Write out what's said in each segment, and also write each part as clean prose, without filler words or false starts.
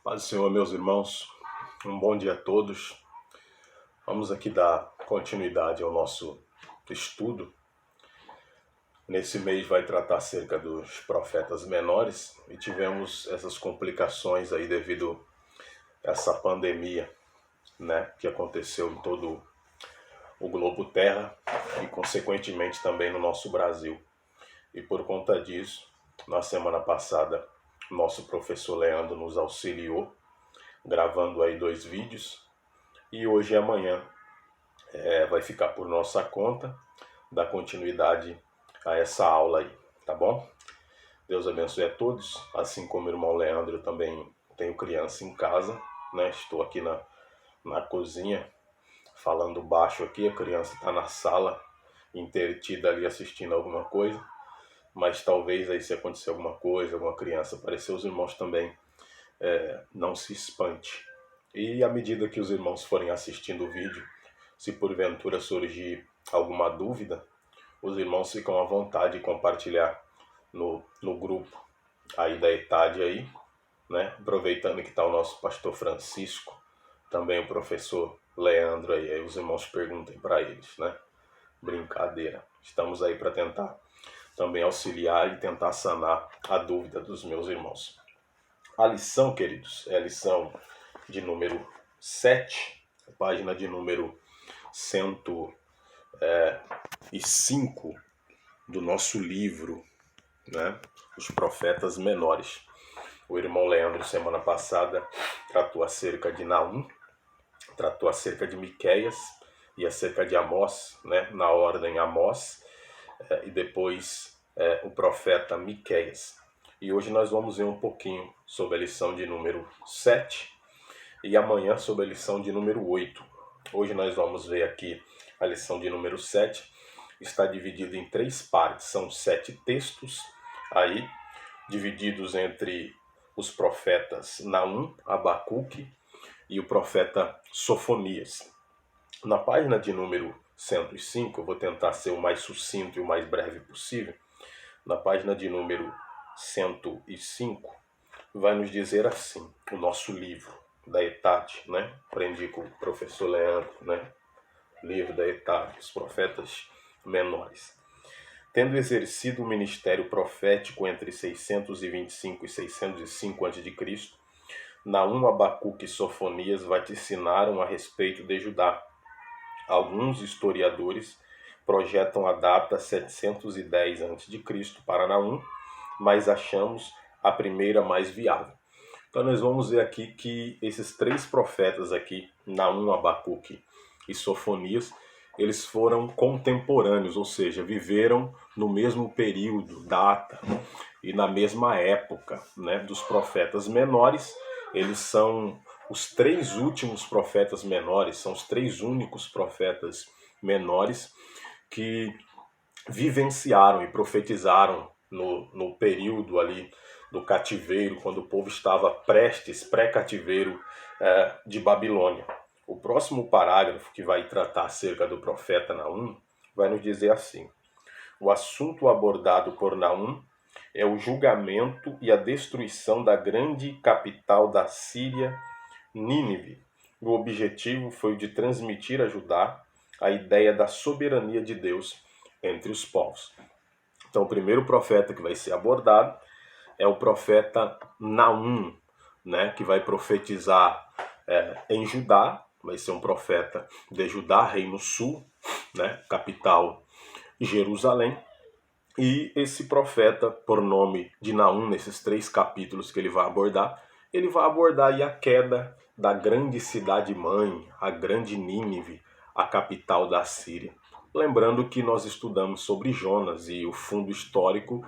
Paz do Senhor, meus irmãos, um bom dia a todos. Vamos aqui dar continuidade ao nosso estudo. Nesse mês vai tratar acerca dos profetas menores e tivemos essas complicações aí devido a essa pandemia, que aconteceu em todo o globo terra e consequentemente também no nosso Brasil. E por conta disso, na semana passada, nosso professor Leandro nos auxiliou gravando aí 2 vídeos e hoje e amanhã vai ficar por nossa conta dar continuidade a essa aula aí, tá bom? Deus abençoe a todos, assim como o irmão Leandro, eu também tenho criança em casa, Estou aqui na cozinha falando baixo aqui, a criança está na sala entretida ali assistindo alguma coisa, mas talvez aí se acontecer alguma coisa, alguma criança aparecer, os irmãos também não se espante. E à medida que os irmãos forem assistindo o vídeo, se porventura surgir alguma dúvida, os irmãos ficam à vontade de compartilhar no grupo aí da ETAD aí, Aproveitando que está o nosso pastor Francisco, também o professor Leandro aí os irmãos perguntem para eles, Brincadeira. Estamos aí para tentar também auxiliar e tentar sanar a dúvida dos meus irmãos. A lição, queridos, é a lição de número 7, página de número 105 do nosso livro, Os Profetas Menores. O irmão Leandro, semana passada, tratou acerca de Naum, tratou acerca de Miqueias e acerca de Amós, na ordem Amós, e depois o profeta Miqueias. E hoje nós vamos ver um pouquinho sobre a lição de número 7 e amanhã sobre a lição de número 8. Hoje nós vamos ver aqui a lição de número 7. Está dividida em 3 partes, são 7 textos aí, divididos entre os profetas Naum, Abacuque e o profeta Sofonias. Na página de número 105, eu vou tentar ser o mais sucinto e o mais breve possível. Na página de número 105, vai nos dizer assim, o nosso livro da ETAD, Aprendi com o professor Leandro, Livro da ETAD, os profetas menores. Tendo exercido o ministério profético entre 625 e 605 a.C., Naum, Abacuque e Sofonias vaticinaram a respeito de Judá. Alguns historiadores projetam a data 710 a.C. para Naum, mas achamos a primeira mais viável. Então nós vamos ver aqui que esses 3 profetas aqui, Naum, Abacuque e Sofonias, eles foram contemporâneos, ou seja, viveram no mesmo período, data e na mesma época, dos profetas menores. Eles são os 3 últimos profetas menores, são os 3 únicos profetas menores que vivenciaram e profetizaram no período ali do cativeiro, quando o povo estava pré-cativeiro de Babilônia. O próximo parágrafo, que vai tratar acerca do profeta Naum, vai nos dizer assim: o assunto abordado por Naum é o julgamento e a destruição da grande capital da Síria, Nínive. O objetivo foi o de transmitir a Judá a ideia da soberania de Deus entre os povos. Então, o primeiro profeta que vai ser abordado é o profeta Naum, que vai profetizar em Judá. Vai ser um profeta de Judá, Reino Sul, capital Jerusalém. E esse profeta, por nome de Naum, nesses 3 capítulos que ele vai abordar aí a queda da grande cidade-mãe, a grande Nínive, a capital da Síria. Lembrando que nós estudamos sobre Jonas e o fundo histórico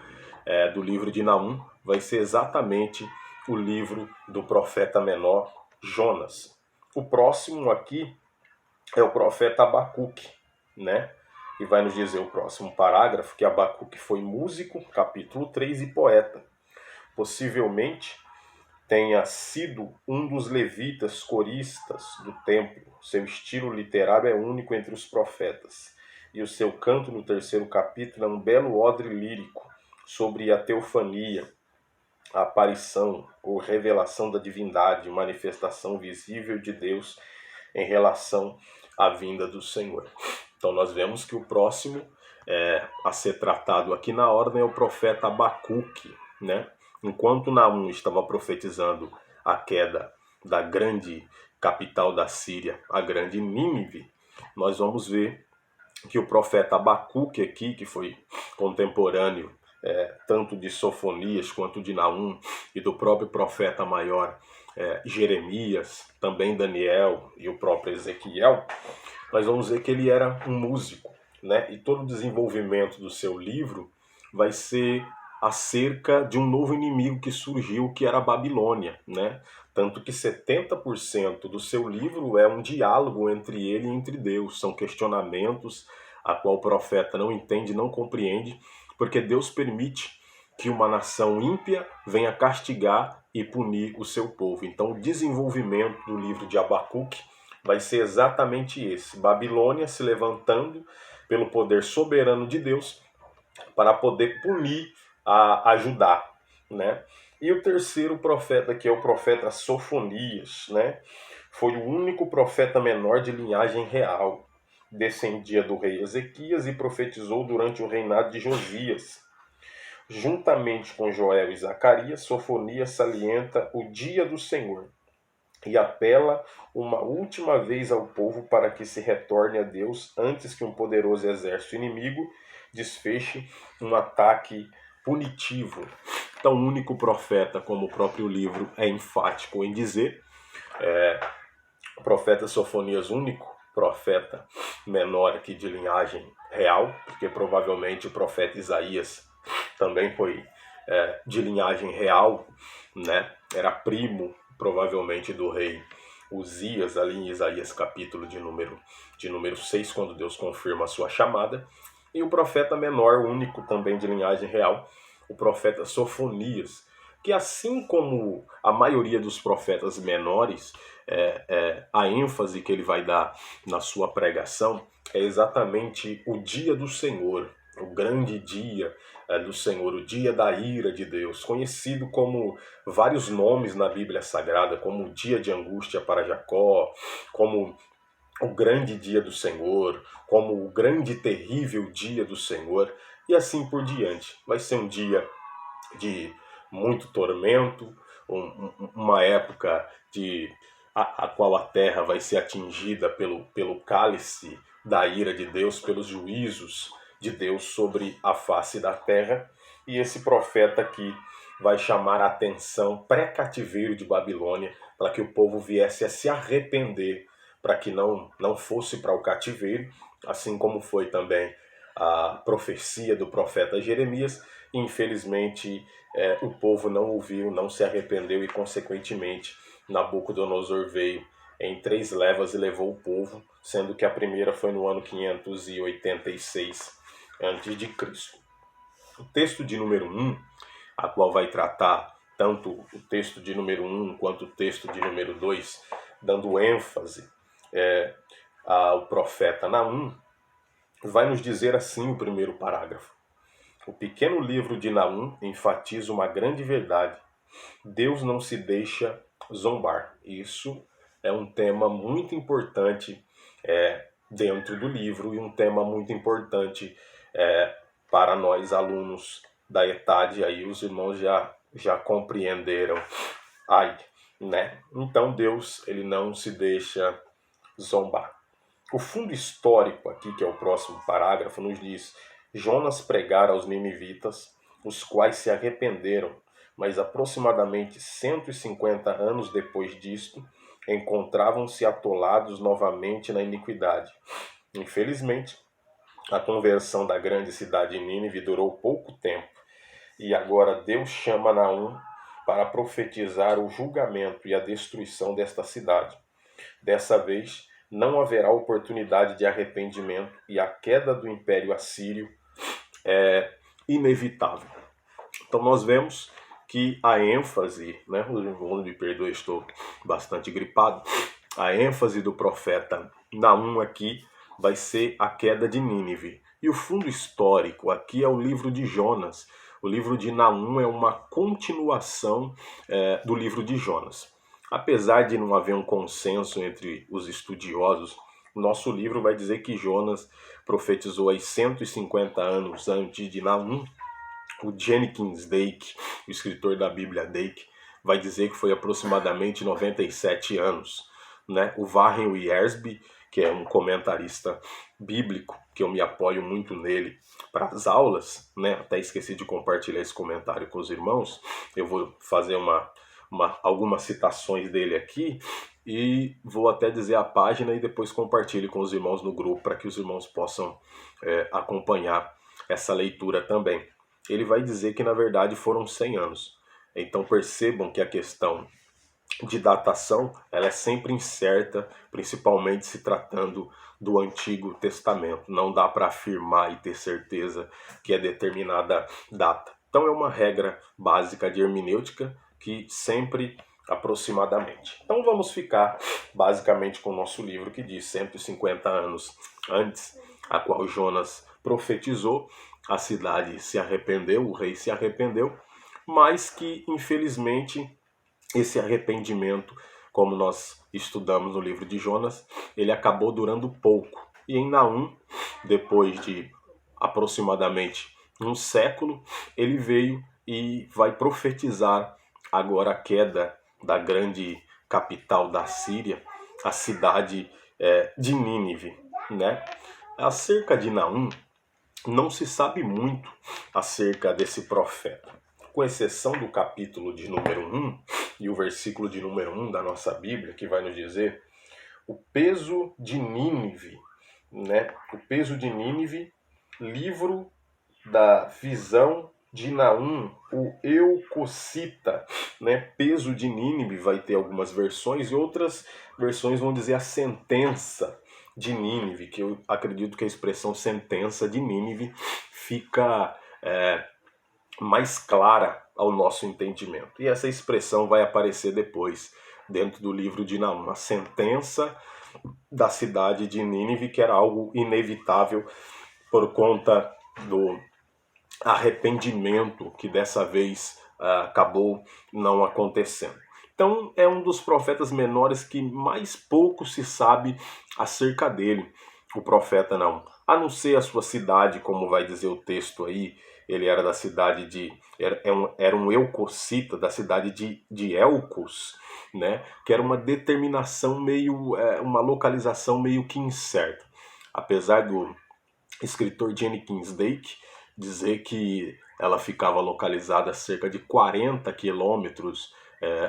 do livro de Naum vai ser exatamente o livro do profeta menor Jonas. O próximo aqui é o profeta Abacuque, E vai nos dizer o próximo parágrafo que Abacuque foi músico, capítulo 3, e poeta. Possivelmente tenha sido um dos levitas coristas do templo. Seu estilo literário é único entre os profetas. E o seu canto no 3º capítulo é um belo odre lírico sobre a teofania, a aparição ou revelação da divindade, manifestação visível de Deus em relação à vinda do Senhor. Então nós vemos que o próximo a ser tratado aqui na ordem é o profeta Abacuque, né? Enquanto Naum estava profetizando a queda da grande capital da Síria, a grande Nínive, nós vamos ver que o profeta Abacuque aqui, que foi contemporâneo tanto de Sofonias quanto de Naum e do próprio profeta maior Jeremias, também Daniel e o próprio Ezequiel, nós vamos ver que ele era um músico, né? E todo o desenvolvimento do seu livro vai ser acerca de um novo inimigo que surgiu, que era a Babilônia, né? Tanto que 70% do seu livro é um diálogo entre ele e entre Deus. São questionamentos a qual o profeta não entende, não compreende, porque Deus permite que uma nação ímpia venha castigar e punir o seu povo. Então o desenvolvimento do livro de Abacuque vai ser exatamente esse: Babilônia se levantando pelo poder soberano de Deus para poder punir a Judá, né? E o terceiro profeta, que é o profeta Sofonias, né? Foi o único profeta menor de linhagem real. Descendia do rei Ezequias e profetizou durante o reinado de Josias. Juntamente com Joel e Zacarias, Sofonias salienta o dia do Senhor e apela uma última vez ao povo para que se retorne a Deus antes que um poderoso exército inimigo desfeche um ataque punitivo. Então, o único profeta, como o próprio livro é enfático em dizer, o profeta Sofonias, único profeta menor aqui de linhagem real, porque provavelmente o profeta Isaías também foi de linhagem real, né? Era primo provavelmente do rei Uzias, ali em Isaías capítulo de número 6, quando Deus confirma a sua chamada. E o profeta menor, único também de linhagem real, o profeta Sofonias, que assim como a maioria dos profetas menores, a ênfase que ele vai dar na sua pregação é exatamente o dia do Senhor, o grande dia do Senhor, o dia da ira de Deus, conhecido como vários nomes na Bíblia Sagrada, como o dia de angústia para Jacó, como o grande dia do Senhor, como o grande e terrível dia do Senhor, e assim por diante. Vai ser um dia de muito tormento, uma época a qual a terra vai ser atingida pelo cálice da ira de Deus, pelos juízos de Deus sobre a face da terra. E esse profeta aqui vai chamar a atenção pré-cativeiro de Babilônia, para que o povo viesse a se arrepender, para que não fosse para o cativeiro, assim como foi também a profecia do profeta Jeremias. Infelizmente, o povo não ouviu, não se arrependeu e, consequentemente, Nabucodonosor veio em 3 levas e levou o povo, sendo que a primeira foi no ano 586 a.C. O texto de número 1, a qual vai tratar tanto o texto de número 1 quanto o texto de número 2, dando ênfase ao profeta Naum, vai nos dizer assim o primeiro parágrafo: o pequeno livro de Naum enfatiza uma grande verdade. Deus não se deixa zombar. Isso é um tema muito importante dentro do livro e um tema muito importante para nós alunos da ETAD. Aí os irmãos já compreenderam. Né? Então Deus, ele não se deixa zombar. O fundo histórico aqui, que é o próximo parágrafo, nos diz: Jonas pregara aos ninivitas, os quais se arrependeram, mas aproximadamente 150 anos depois disto, encontravam-se atolados novamente na iniquidade. Infelizmente, a conversão da grande cidade de Nínive durou pouco tempo, e agora Deus chama Naum para profetizar o julgamento e a destruição desta cidade. Dessa vez, não haverá oportunidade de arrependimento e a queda do Império Assírio é inevitável. Então nós vemos que a ênfase, né, me perdoe, estou bastante gripado, a ênfase do profeta Naum aqui vai ser a queda de Nínive. E o fundo histórico aqui é o livro de Jonas. O livro de Naum é uma continuação do livro de Jonas. Apesar de não haver um consenso entre os estudiosos, nosso livro vai dizer que Jonas profetizou aí 150 anos antes de Naum. O Jenkins Dake, o escritor da Bíblia Dake, vai dizer que foi aproximadamente 97 anos. Né? O Warren Wiersbe, que é um comentarista bíblico, que eu me apoio muito nele para as aulas, né? Até esqueci de compartilhar esse comentário com os irmãos, eu vou fazer algumas citações dele aqui, e vou até dizer a página e depois compartilhe com os irmãos no grupo, para que os irmãos possam acompanhar essa leitura também. Ele vai dizer que na verdade foram 100 anos. Então percebam que a questão de datação ela é sempre incerta, principalmente se tratando do Antigo Testamento. Não dá para afirmar e ter certeza que é determinada data. Então é uma regra básica de hermenêutica que sempre aproximadamente. Então vamos ficar basicamente com o nosso livro que diz 150 anos antes, a qual Jonas profetizou, a cidade se arrependeu, o rei se arrependeu, mas que infelizmente esse arrependimento, como nós estudamos no livro de Jonas, ele acabou durando pouco. E em Naum, depois de aproximadamente um século, ele veio e vai profetizar agora a queda da grande capital da Síria, a cidade de Nínive, né? Acerca de Naum, não se sabe muito acerca desse profeta, com exceção do capítulo de número 1 e o versículo de número 1 da nossa Bíblia, que vai nos dizer o peso de Nínive, né? O peso de Nínive, livro da visão de Naum, o Eucocita, né? Peso de Nínive vai ter algumas versões e outras versões vão dizer a sentença de Nínive, que eu acredito que a expressão sentença de Nínive fica mais clara ao nosso entendimento. E essa expressão vai aparecer depois dentro do livro de Naum, a sentença da cidade de Nínive, que era algo inevitável por conta do arrependimento que dessa vez acabou não acontecendo. Então é um dos profetas menores que mais pouco se sabe acerca dele, o profeta Naum. A não ser a sua cidade, como vai dizer o texto aí, ele era da cidade de... Era um eucocita, da cidade de Elcos, né? Que era uma determinação meio... uma localização meio que incerta. Apesar do escritor Jenkins Dake dizer que ela ficava localizada a cerca de 40 quilômetros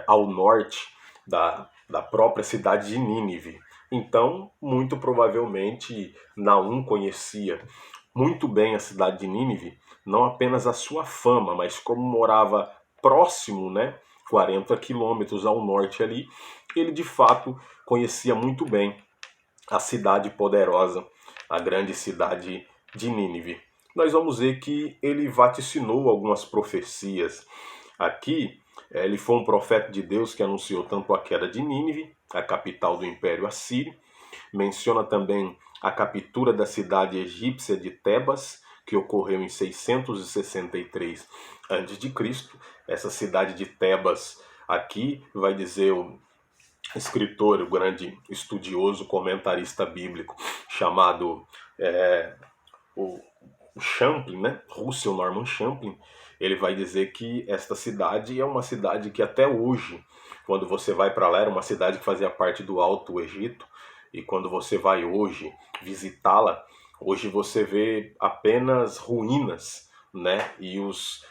ao norte da própria cidade de Nínive. Então, muito provavelmente, Naum conhecia muito bem a cidade de Nínive, não apenas a sua fama, mas como morava próximo, né, 40 quilômetros ao norte ali, ele de fato conhecia muito bem a cidade poderosa, a grande cidade de Nínive. Nós vamos ver que ele vaticinou algumas profecias aqui. Ele foi um profeta de Deus que anunciou tanto a queda de Nínive, a capital do Império Assírio, menciona também a captura da cidade egípcia de Tebas, que ocorreu em 663 a.C. Essa cidade de Tebas aqui, vai dizer o escritor, o grande estudioso, comentarista bíblico, chamado o Champlin, né? Russell Norman Champlin, ele vai dizer que esta cidade é uma cidade que até hoje, quando você vai para lá, era uma cidade que fazia parte do Alto Egito, e quando você vai hoje visitá-la, hoje você vê apenas ruínas, né? E os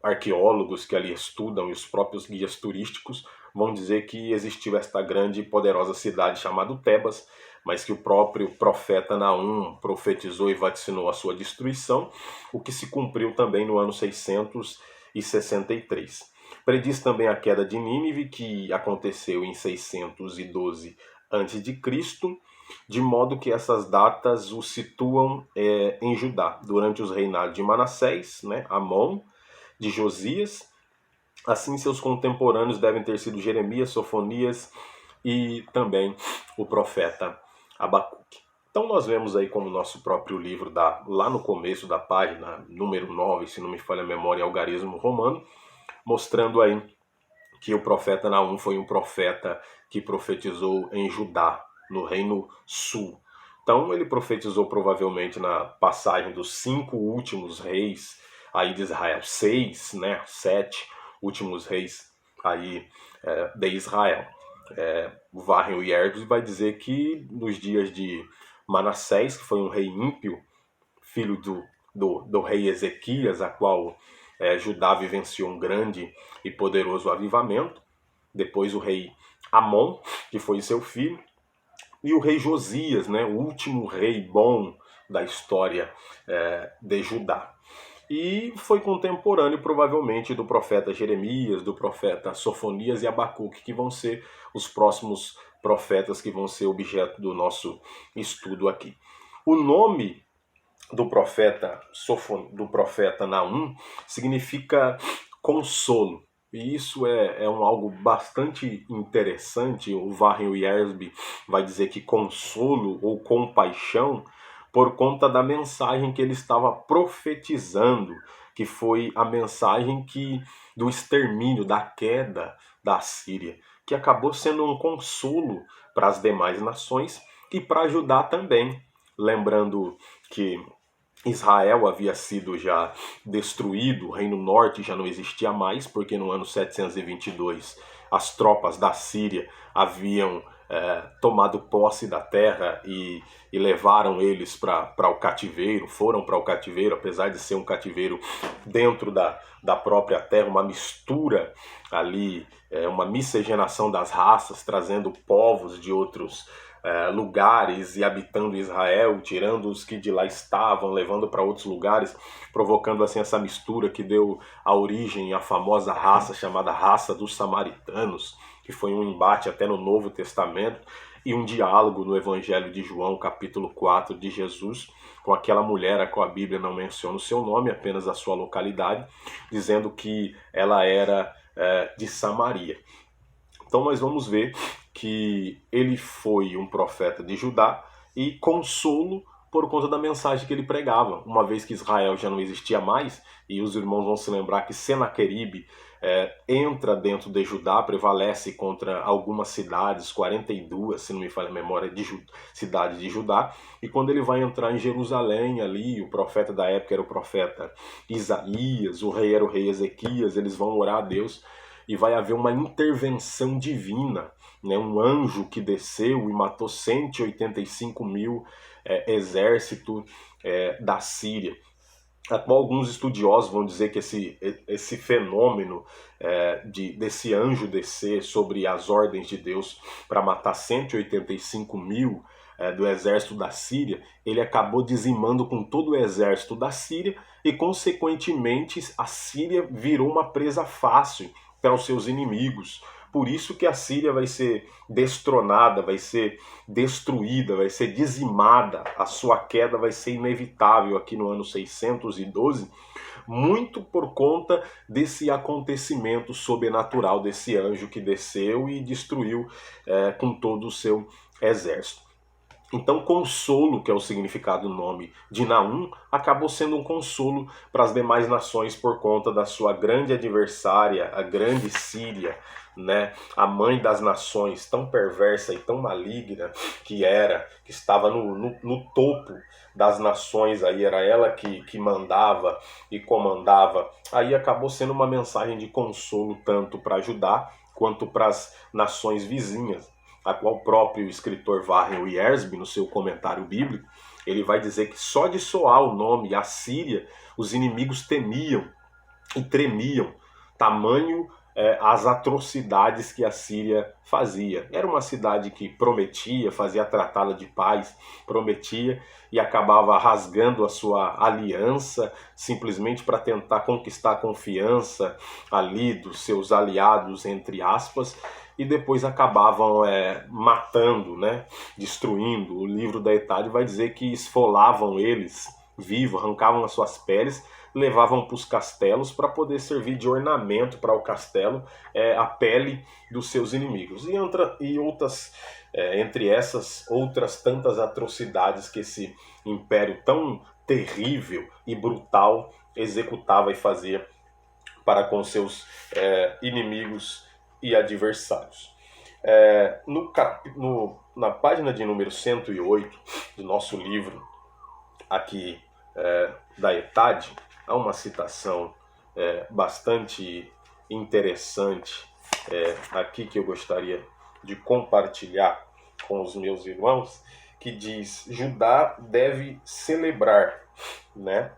arqueólogos que ali estudam e os próprios guias turísticos vão dizer que existiu esta grande e poderosa cidade chamada Tebas, mas que o próprio profeta Naum profetizou e vaticinou a sua destruição, o que se cumpriu também no ano 663. Prediz também a queda de Nínive, que aconteceu em 612 a.C., de modo que essas datas o situam em Judá, durante os reinados de Manassés, né, Amon, de Josias. Assim, seus contemporâneos devem ter sido Jeremias, Sofonias e também o profeta Abacuque. Então nós vemos aí como o nosso próprio livro dá lá no começo da página número 9, se não me falha a memória, Algarismo Romano, mostrando aí que o profeta Naum foi um profeta que profetizou em Judá, no reino sul. Então ele profetizou provavelmente na passagem dos 5 últimos reis aí de Israel, 6, né, 7 últimos reis aí de Israel. O Warren Wiersbe vai dizer que nos dias de Manassés, que foi um rei ímpio, filho do rei Ezequias, a qual Judá vivenciou um grande e poderoso avivamento. Depois o rei Amon, que foi seu filho, e o rei Josias, né, o último rei bom da história de Judá. E foi contemporâneo, provavelmente, do profeta Jeremias, do profeta Sofonias e Abacuque, que vão ser os próximos profetas que vão ser objeto do nosso estudo aqui. O nome do profeta Naum significa consolo. E isso é algo bastante interessante. O Warren Wiersbe vai dizer que consolo ou compaixão por conta da mensagem que ele estava profetizando, que foi a mensagem do extermínio, da queda da Síria, que acabou sendo um consolo para as demais nações e para Judá também. Lembrando que Israel havia sido já destruído, o Reino Norte já não existia mais, porque no ano 722 as tropas da Síria haviam tomado posse da terra e levaram eles para o cativeiro, foram para o cativeiro, apesar de ser um cativeiro dentro da própria terra, uma mistura ali, uma miscigenação das raças, trazendo povos de outros lugares e habitando Israel, tirando os que de lá estavam, levando para outros lugares, provocando assim essa mistura que deu a origem à famosa raça chamada raça dos samaritanos, que foi um embate até no Novo Testamento e um diálogo no Evangelho de João, capítulo 4, de Jesus, com aquela mulher a qual a Bíblia não menciona o seu nome, apenas a sua localidade, dizendo que ela era de Samaria. Então nós vamos ver que ele foi um profeta de Judá e consolo por conta da mensagem que ele pregava. Uma vez que Israel já não existia mais, e os irmãos vão se lembrar que Senaqueribe entra dentro de Judá, prevalece contra algumas cidades, 42, se não me falha a memória, cidades de Judá, e quando ele vai entrar em Jerusalém ali, o profeta da época era o profeta Isaías, o rei era o rei Ezequias, eles vão orar a Deus, e vai haver uma intervenção divina, né? Um anjo que desceu e matou 185 mil exército da Síria. Alguns estudiosos vão dizer que esse fenômeno desse anjo descer sobre as ordens de Deus para matar 185 mil do exército da Síria, ele acabou dizimando com todo o exército da Síria e, consequentemente, a Síria virou uma presa fácil para os seus inimigos. Por isso que a Síria vai ser destronada, vai ser destruída, vai ser dizimada, a sua queda vai ser inevitável aqui no ano 612, muito por conta desse acontecimento sobrenatural, desse anjo que desceu e destruiu com todo o seu exército. Então, consolo, que é o significado do nome de Naum, acabou sendo um consolo para as demais nações por conta da sua grande adversária, a grande Síria, né? A mãe das nações, tão perversa e tão maligna que estava no topo das nações, aí era ela que mandava e comandava. Aí acabou sendo uma mensagem de consolo tanto para Judá quanto para as nações vizinhas, a qual o próprio escritor Warren Wiersbe, no seu comentário bíblico, ele vai dizer que só de soar o nome Assíria, os inimigos temiam e tremiam, tamanho as atrocidades que a Síria fazia. Era uma cidade que prometia, fazia tratado de paz, prometia e acabava rasgando a sua aliança simplesmente para tentar conquistar a confiança ali dos seus aliados, entre aspas, e depois acabavam matando, né, destruindo. O livro da Etade vai dizer que esfolavam eles vivos, arrancavam as suas peles, levavam para os castelos para poder servir de ornamento para o castelo a pele dos seus inimigos. E outras, entre essas outras tantas atrocidades que esse império tão terrível e brutal executava e fazia para com seus inimigos e adversários. Na página de número 108 do nosso livro, aqui da Etade, há uma citação bastante interessante aqui que eu gostaria de compartilhar com os meus irmãos, que diz: Judá deve celebrar, né?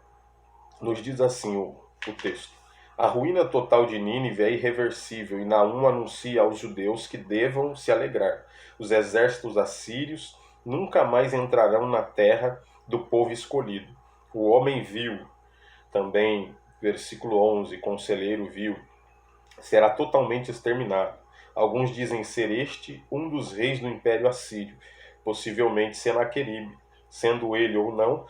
Nos diz assim o texto: a ruína total de Nínive é irreversível, e Naum anuncia aos judeus que devam se alegrar. Os exércitos assírios nunca mais entrarão na terra do povo escolhido. O homem vil, também, versículo 11, conselheiro vil, será totalmente exterminado. Alguns dizem ser este um dos reis do Império Assírio, possivelmente Senaqueribe. Sendo ele ou não,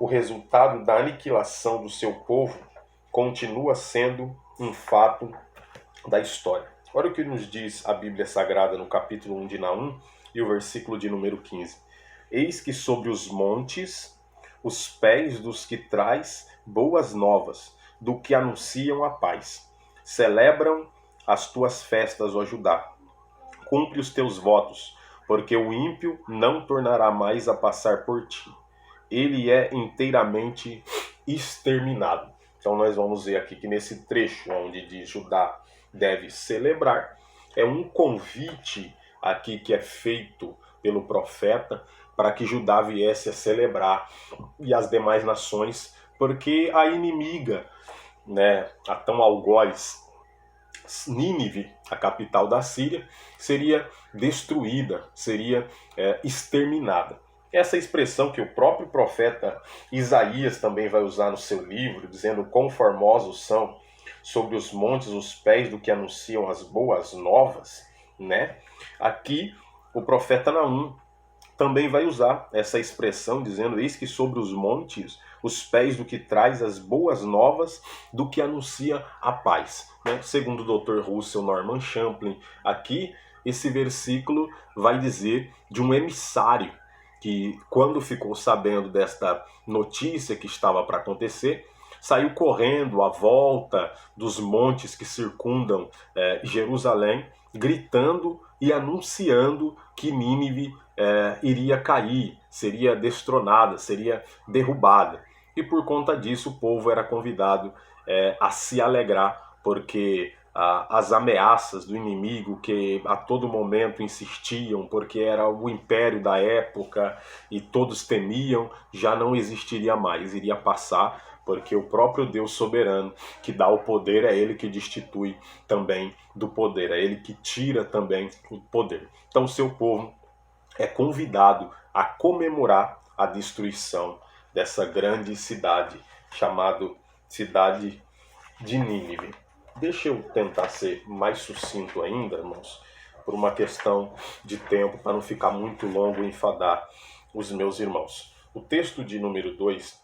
o resultado da aniquilação do seu povo continua sendo um fato da história. Olha o que nos diz a Bíblia Sagrada no capítulo 1 de Naum e o versículo de número 15. Eis que sobre os montes os pés dos que traz boas novas, do que anunciam a paz. Celebram as tuas festas, ó Judá. Cumpre os teus votos, porque o ímpio não tornará mais a passar por ti. Ele é inteiramente exterminado. Então nós vamos ver aqui que nesse trecho onde diz Judá deve celebrar, é um convite aqui que é feito pelo profeta para que Judá viesse a celebrar e as demais nações, porque a inimiga, né, a tão algoz Nínive, a capital da Síria, seria destruída, seria exterminada. Essa expressão que o próprio profeta Isaías também vai usar no seu livro, dizendo quão formosos são sobre os montes os pés do que anunciam as boas novas, né? Aqui o profeta Naum também vai usar essa expressão, dizendo: eis que sobre os montes os pés do que traz as boas novas, do que anuncia a paz. Né? Segundo o Dr. Russell Norman Champlin, aqui esse versículo vai dizer de um emissário que, quando ficou sabendo desta notícia que estava para acontecer, saiu correndo à volta dos montes que circundam Jerusalém, gritando e anunciando que Nínive iria cair, seria destronada, seria derrubada. E por conta disso o povo era convidado a se alegrar, porque as ameaças do inimigo que a todo momento insistiam, porque era o império da época e todos temiam, já não existiria mais, iria passar, porque o próprio Deus soberano que dá o poder é Ele que destitui também do poder, é Ele que tira também o poder. Então o seu povo é convidado a comemorar a destruição dessa grande cidade, chamada cidade de Nínive. Deixa eu tentar ser mais sucinto ainda, irmãos, por uma questão de tempo, para não ficar muito longo e enfadar os meus irmãos. O texto de número 2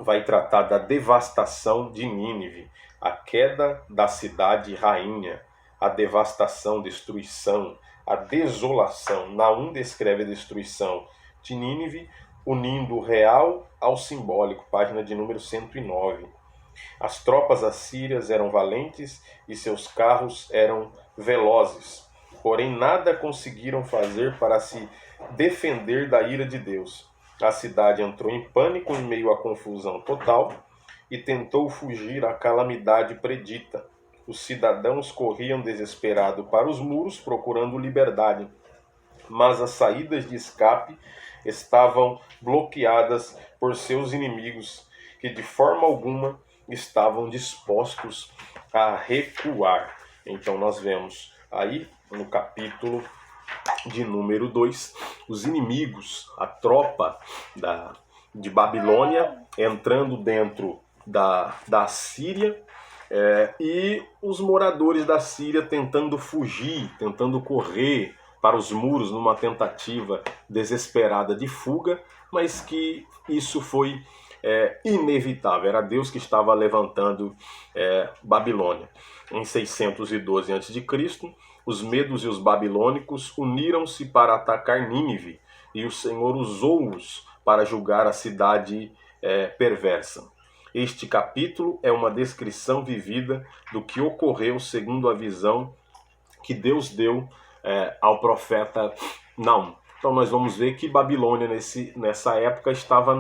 vai tratar da devastação de Nínive, a queda da cidade rainha, a devastação, destruição, a desolação. Naum descreve a destruição de Nínive, unindo o real ao simbólico, página de número 109. As tropas assírias eram valentes e seus carros eram velozes, porém nada conseguiram fazer para se defender da ira de Deus. A cidade entrou em pânico em meio à confusão total e tentou fugir à calamidade predita. Os cidadãos corriam desesperados para os muros procurando liberdade, mas as saídas de escape estavam bloqueadas por seus inimigos, que de forma alguma estavam dispostos a recuar. Então nós vemos aí no capítulo de número 2, os inimigos, a tropa de Babilônia entrando dentro da Síria, e os moradores da Síria tentando fugir, tentando correr para os muros numa tentativa desesperada de fuga, mas que isso foi inevitável. Era Deus que estava levantando Babilônia. Em 612 a.C., os medos e os babilônicos uniram-se para atacar Nínive, e o Senhor usou-os para julgar a cidade perversa. Este capítulo é uma descrição vivida do que ocorreu segundo a visão que Deus deu ao profeta Naum. Então nós vamos ver que Babilônia nessa época estava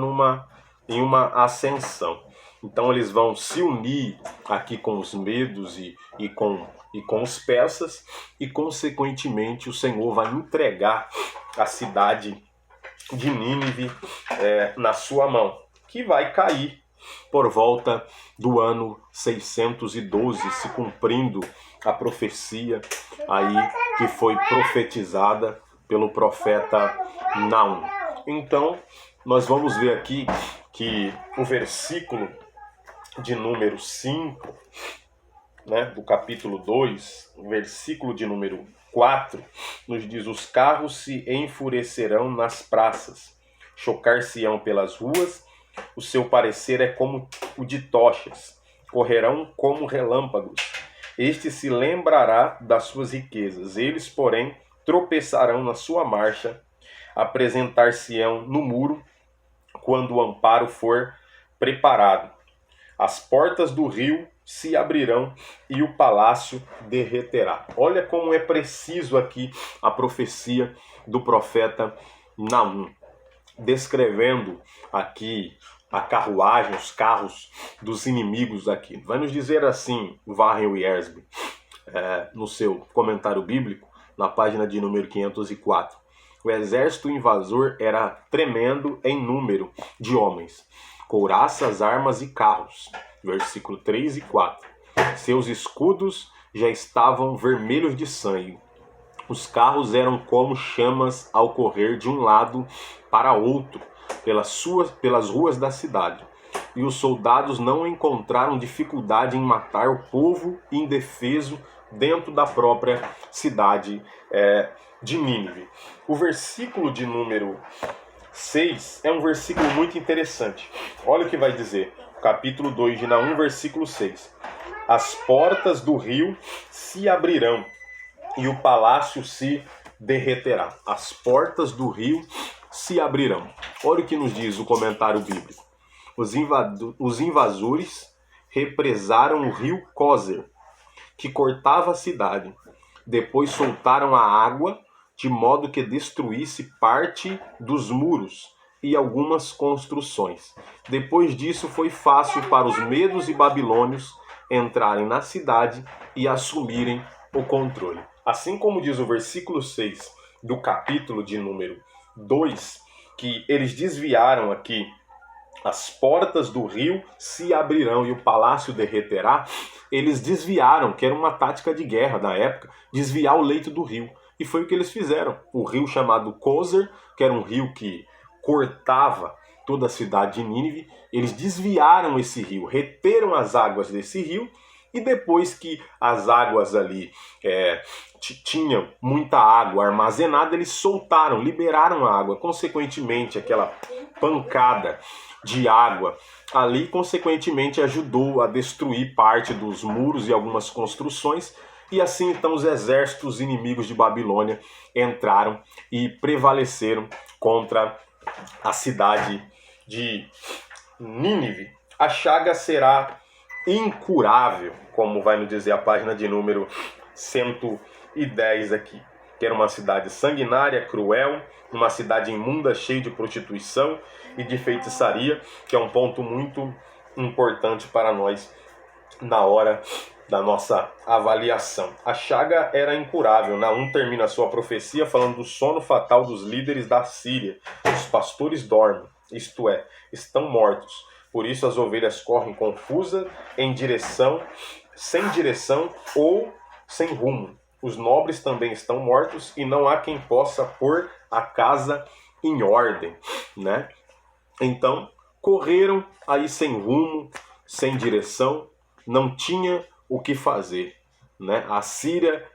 em uma ascensão. Então eles vão se unir aqui com os medos e com os persas, e consequentemente o Senhor vai entregar a cidade de Nínive na sua mão, que vai cair por volta do ano 612, se cumprindo a profecia aí que foi profetizada pelo profeta Naum. Então, nós vamos ver aqui que o versículo de número 5, do capítulo 2, o versículo de número 4, nos diz: os carros se enfurecerão nas praças, chocar-se-ão pelas ruas, o seu parecer é como o de tochas, correrão como relâmpagos. Este se lembrará das suas riquezas, eles, porém, tropeçarão na sua marcha, apresentar-se-ão no muro, quando o amparo for preparado. As portas do rio se abrirão e o palácio derreterá. Olha como é preciso aqui a profecia do profeta Naum, descrevendo aqui a carruagem, os carros dos inimigos aqui. Vai nos dizer assim, Warren Wiersbe, no seu comentário bíblico, na página de número 504. O exército invasor era tremendo em número de homens, couraças, armas e carros. Versículo 3 e 4. Seus escudos já estavam vermelhos de sangue. Os carros eram como chamas ao correr de um lado para outro pelas ruas da cidade. E os soldados não encontraram dificuldade em matar o povo indefeso dentro da própria cidade de Nínive. O versículo de número 6 é um versículo muito interessante. Olha o que vai dizer. Capítulo 2 de Naum, versículo 6. As portas do rio se abrirão e o palácio se derreterá. As portas do rio se abrirão. Olha o que nos diz o comentário bíblico. Os invasores represaram o rio Cózer, que cortava a cidade. Depois soltaram a água, de modo que destruísse parte dos muros e algumas construções. Depois disso foi fácil para os medos e babilônios entrarem na cidade e assumirem o controle. Assim como diz o versículo 6 do capítulo de número 2, que eles desviaram aqui, as portas do rio se abrirão e o palácio derreterá. Eles desviaram, que era uma tática de guerra da época, desviar o leito do rio. E foi o que eles fizeram. O rio chamado Cózer, que era um rio que cortava toda a cidade de Nínive, eles desviaram esse rio, reteram as águas desse rio, e depois que as águas ali tinham muita água armazenada, eles soltaram, liberaram a água. Consequentemente, aquela pancada de água ali, consequentemente, ajudou a destruir parte dos muros e algumas construções. E assim, então, os exércitos inimigos de Babilônia entraram e prevaleceram contra a cidade de Nínive. A chaga será incurável, como vai nos dizer a página de número 110 aqui. Que era uma cidade sanguinária, cruel, uma cidade imunda, cheia de prostituição e de feitiçaria, que é um ponto muito importante para nós na hora da nossa avaliação. A chaga era incurável. Naum termina a sua profecia falando do sono fatal dos líderes da Síria. Os pastores dormem, isto é, estão mortos. Por isso as ovelhas correm confusas sem direção ou sem rumo. Os nobres também estão mortos e não há quem possa pôr a casa em ordem, né? Então, correram aí sem rumo, sem direção, não tinha o que fazer, né? A Síria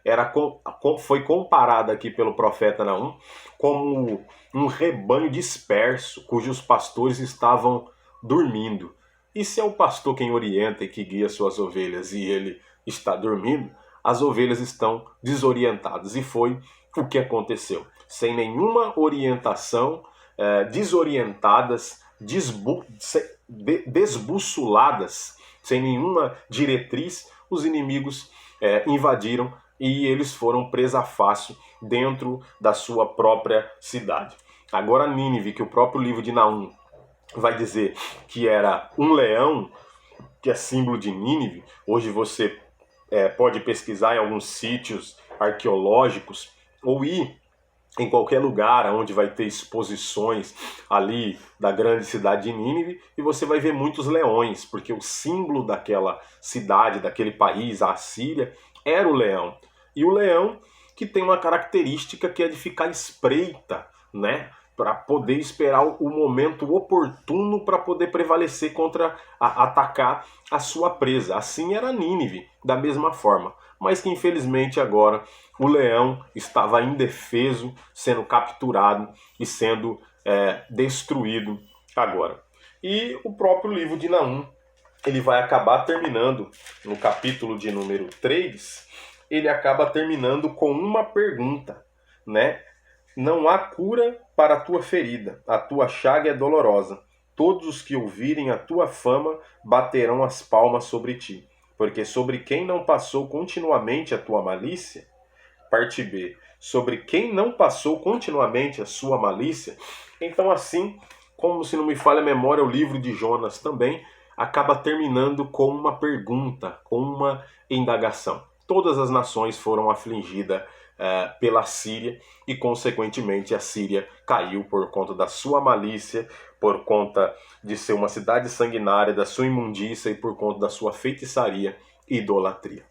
foi comparada aqui pelo profeta Naum como um rebanho disperso, cujos pastores estavam dormindo. E se é o pastor quem orienta e que guia suas ovelhas e ele está dormindo, as ovelhas estão desorientadas. E foi o que aconteceu. Sem nenhuma orientação, desorientadas, desbussoladas, sem nenhuma diretriz, os inimigos invadiram e eles foram presa fácil dentro da sua própria cidade. Agora Nínive, que o próprio livro de Naum vai dizer que era um leão, que é símbolo de Nínive. Hoje você pode pesquisar em alguns sítios arqueológicos ou ir em qualquer lugar onde vai ter exposições ali da grande cidade de Nínive e você vai ver muitos leões, porque o símbolo daquela cidade, daquele país, a Assíria, era o leão. E o leão que tem uma característica que é de ficar espreita, né? Para poder esperar o momento oportuno para poder prevalecer contra atacar a sua presa. Assim era Nínive, da mesma forma. Mas que infelizmente agora o leão estava indefeso, sendo capturado e sendo destruído agora. E o próprio livro de Naum, ele vai acabar terminando, no capítulo de número 3, ele acaba terminando com uma pergunta, né? Não há cura para a tua ferida, a tua chaga é dolorosa. Todos os que ouvirem a tua fama baterão as palmas sobre ti. Porque sobre quem não passou continuamente a tua malícia, parte B, sobre quem não passou continuamente a sua malícia, então assim, como se não me falha a memória, o livro de Jonas também acaba terminando com uma pergunta, com uma indagação. Todas as nações foram afligidas pela Síria e, consequentemente, a Síria caiu por conta da sua malícia, por conta de ser uma cidade sanguinária, da sua imundícia e por conta da sua feitiçaria e idolatria.